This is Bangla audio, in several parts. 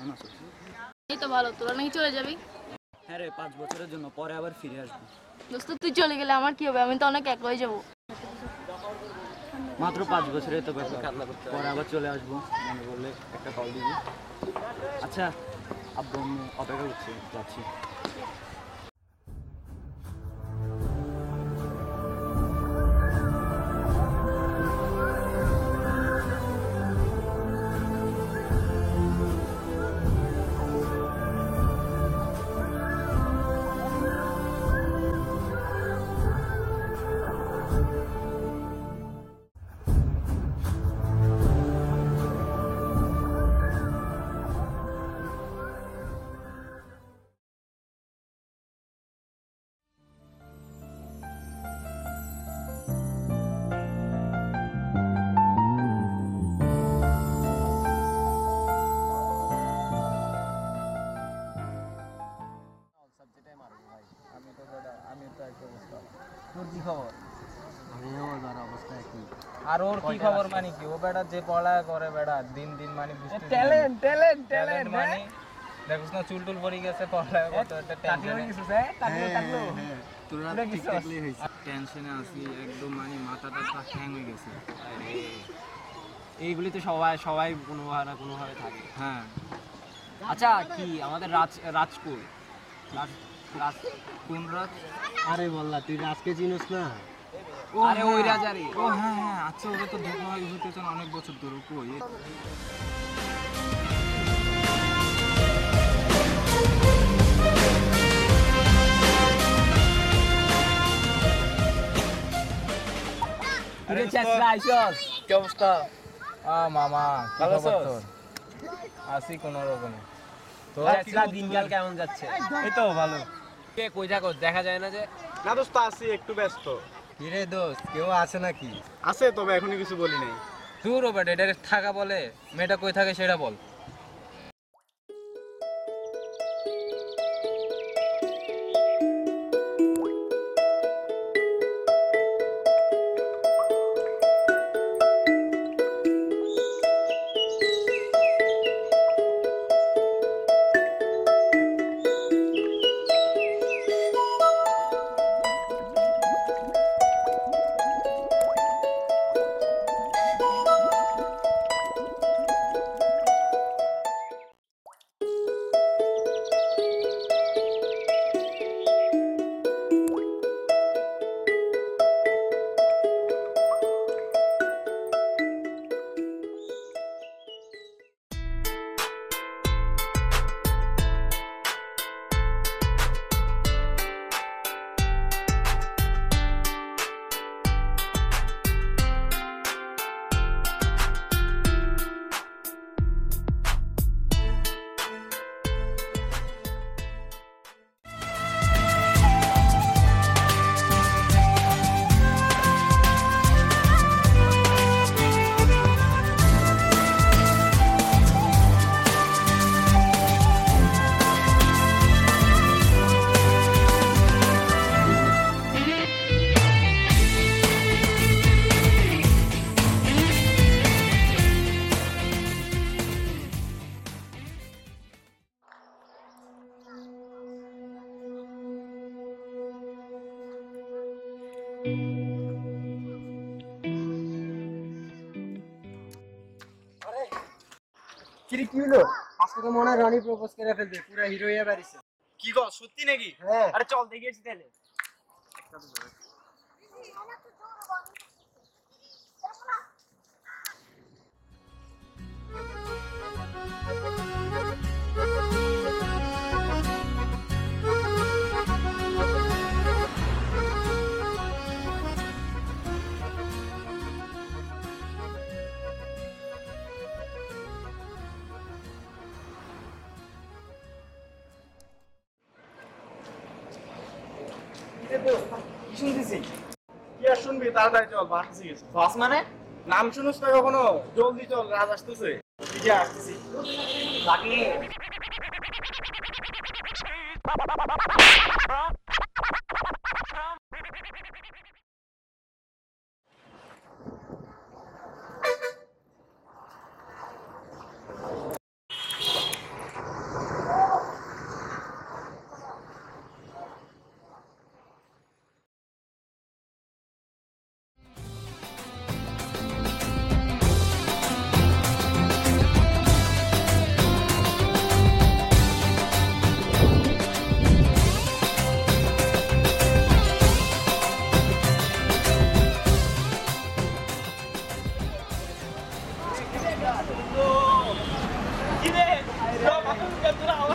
কেমন আছো? এই তো ভালো। তোরা নাকি চলে যাবি? হ্যাঁ রে, 5 বছরের জন্য, পরে আবার ফিরে আসবো। দোস্ত তুই চলে গেলে আমার কি হবে? আমি তো অনেক একা হয়ে যাবো। মাত্র 5 বছরের তো ব্যাপার, পরে আবার চলে আসবো। মনে বললে একটা কল দিবি। আচ্ছা, আব্বু আম্মু অপেক্ষা করছে, যাচ্ছি। আর ওর কি খবর? মানে কি ও বেটা যে পড়ালেখা করে বেটা দিন দিন মানে ট্যালেন্ট মানে দেখছ না চুল টুল পড়ে গেছে পড়ালেখা করতে একটা টেনশনে আছি একদম, মানে মাথাটা হ্যাং হয়ে গেছে। আরে এইগুলি তো সবাই কোনোভাবে না কোনোভাবে থাকে। হ্যাঁ আচ্ছা, কি আমাদের রাজকুল রাজ কোন রাজ? আরে বললা তুই রাজকে চিনিস না? আরে ওই রাজারি। ও হ্যাঁ হ্যাঁ, আচ্ছা ওরা তো দেখা হইতেছে অনেক বছর ধরে। কই কি অবস্থা? মামা কি খবর তোর? আসি কোনো রকমে। তোর দিনকাল কেমন যাচ্ছে? এই তো ভালো। কে কই থাকো, দেখা যায় না যে? না দোস্ত, আছি একটু ব্যস্ত। কিরে দোস্ত, কেউ আছে নাকি? আছে, তবে এখনো কিছু বলি নাই। দূর ও বেটা, এটা থাকা বলে? মেয়েটা কই থাকে সেটা বল। কিরে কি হলো? আজকে তো মনে হয় রনি প্রপোজ করে ফেলবে, পুরো হিরো হয়ে বাড়িছে। কি গো, সত্যি নাকি? হ্যাঁ। আরে চল দেখে আসি তাহলে। কি শুনতেছি? কি আর শুনবি, তাড়াতাড়ি চল, বাস গেছে। বাস মানে? নাম শুনুস না কখনো? জলদি চল, রাজ আসতেছে। এই যে আসতেছি। লাগলে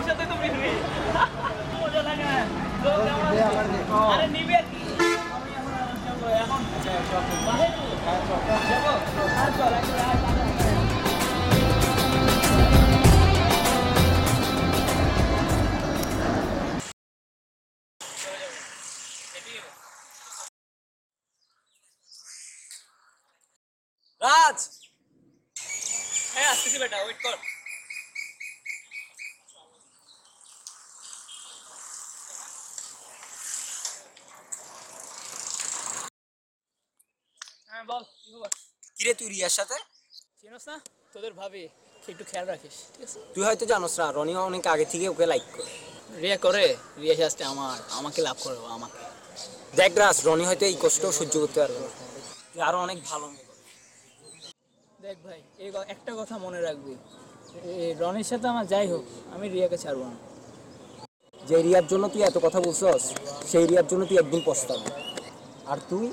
আমার সাথে তো মিলবি মজা লাগে আরে নিবি আর কি আমি এখন বাহে তো যাবো আর চল রাজ হ্যাঁ আসতেছি বেটা ওয়েট কর হ্যাঁ বল কি খবর কিরে তুই রিয়ার সাথে? চিনোস না তোদের ভাবি একটু খেয়াল রাখিস ঠিক আছে তুই হয়তো জানোস না রনি অনেক আগে থেকে ওকে লাইক করে। রিয়া করে রিয়া শাস্তে আমাকে লাভ করবো আমাকে দেখ রাজ, রনি হয়তো এই কষ্ট সহ্য করতে পারবে না, তুই আরো অনেক ভালো মেয়ে করবি। দেখ ভাই এই একটা কথা মনে রাখবি রনির সাথে আমার যাই হোক আমি রিয়াকে ছাড়বো না যে রিয়ার জন্য তুই এত কথা বলছস সেই রিয়ার জন্য তুই একদিন পস্তাবি। আর তুই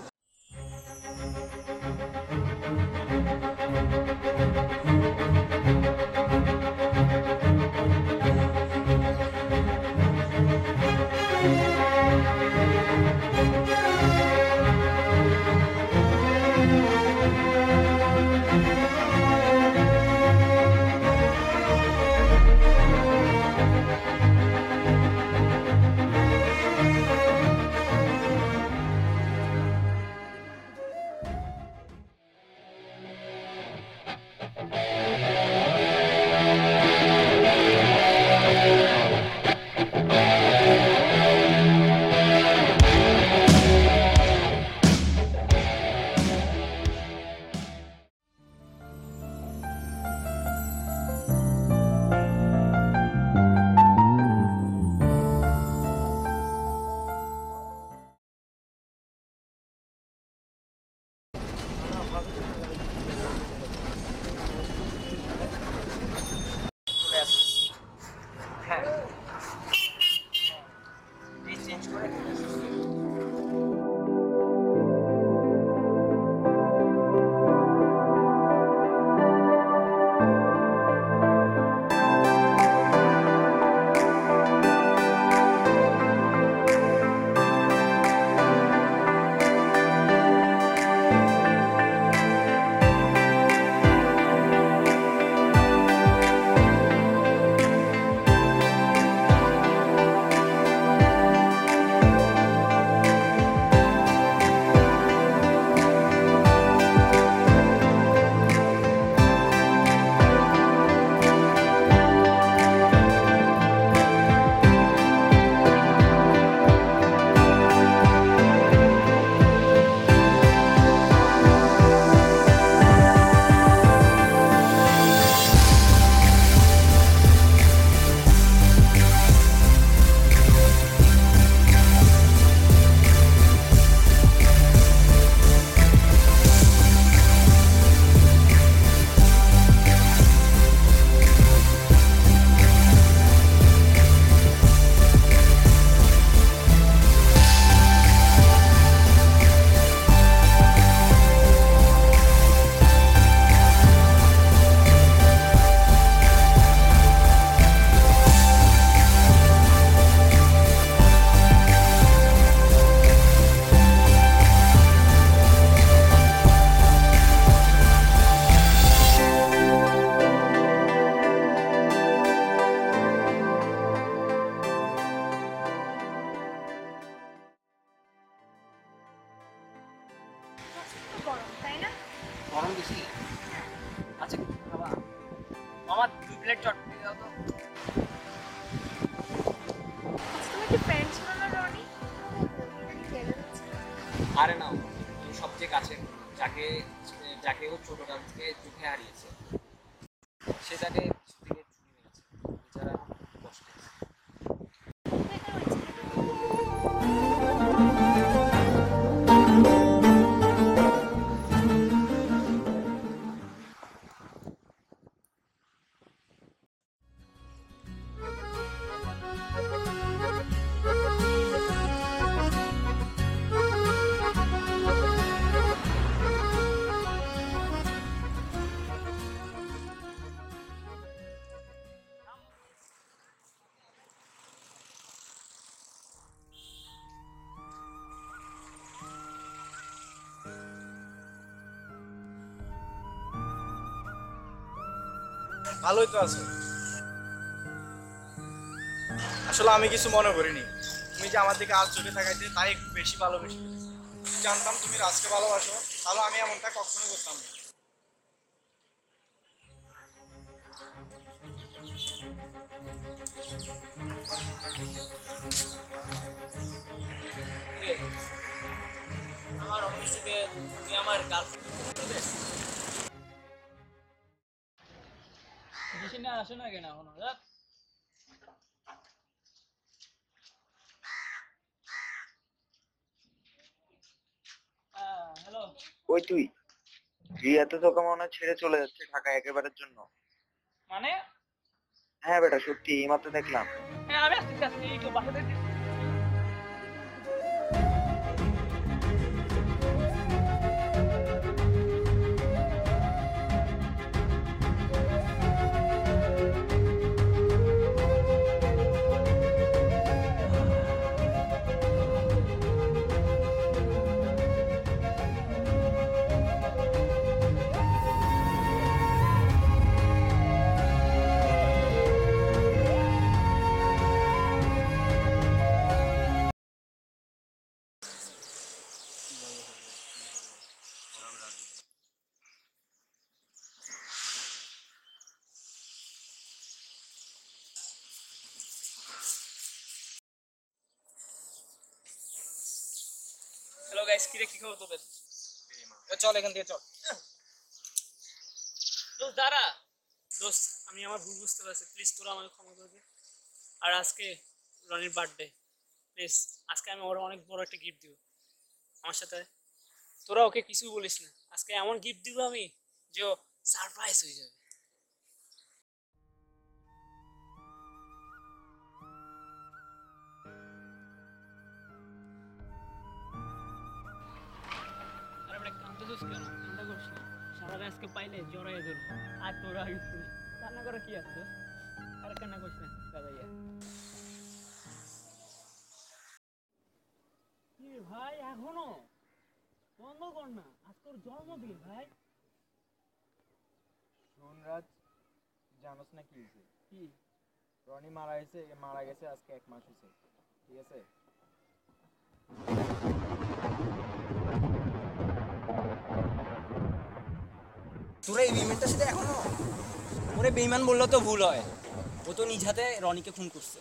গরম বেশি আচ্ছা বাবা আমার 2 প্লেট চটপটি দাও তো তুমি কি ফ্রেন্ড ছিল না রনি? আরে না, তুমি সবচেয়ে কাছে যাকে যাকে ও ছোটকাল থেকে চোখে হারিয়েছে সে তাকে কিছুদিনের ছুটি নিয়েছে, বেচারা কষ্টে আছে। ভালোই তো আছো। আসলে আমি কিছু মনে করিনি, তুমি যে আমার দিকে আজ চোখে থাকাইতে তাই একটু বেশি ভালোবেসে ফেলেছি। জানতাম তুমি রাজকে ভালোবাসো, তাহলে আমি এমনটা কখনো করতাম না। আমার অফিস থেকে তুমি আমার গার্লফ্রেন্ড আসে না কেন এখনো? হ্যালো। ওই তুই, রিয়া তো তোকে মনে হয় ছেড়ে চলে যাচ্ছে ঢাকা একেবারের জন্য। মানে? হ্যাঁ বেটা, সত্যি এইমাত্র দেখলাম। হ্যাঁ আমি আসতে আসছি, একটু বাসাতে হ্যালো গাইস, কি রে, কি খবর তোদের? চল এখান থেকে চল। দোস্ত দাঁড়া। দোস্ত, আমি আমার ভুল বুঝতে পারছি, প্লিজ তোরা আমাকে ক্ষমা করে দে। আর আজকে রনির বার্থডে, প্লিজ আজকে আমি ওর অনেক বড় একটা গিফট দিব। আমার সাথে তোরা ওকে কিছু বলিস না, আজকে এমন গিফট দিব আমি যে ও সারপ্রাইজ হয়ে যাবে। আরে বেটা, কাঁদতেছিস কেন? কান্না করিস না, সারা আজকে পাইলে জড়াইয়ে ধরবো। আর তোরা কান্না করে কি আছে? আরে কান্না করিস না দাদা। কি ভাই, এখনো বন্ধ কর না, আজকে ওর জন্মদিন ভাই। শোন রাজ, জানোস না কি হয়েছে? কি? রনি মারা গেছে আজকে 1 মাস হয়েছে, ঠিক আছে? তোরা এই বেইমানটার সাথে এখনো? ওরে বেইমান বললেও তো ভুল হয়, ও তো নিজ হাতে রনিকে খুন করছে।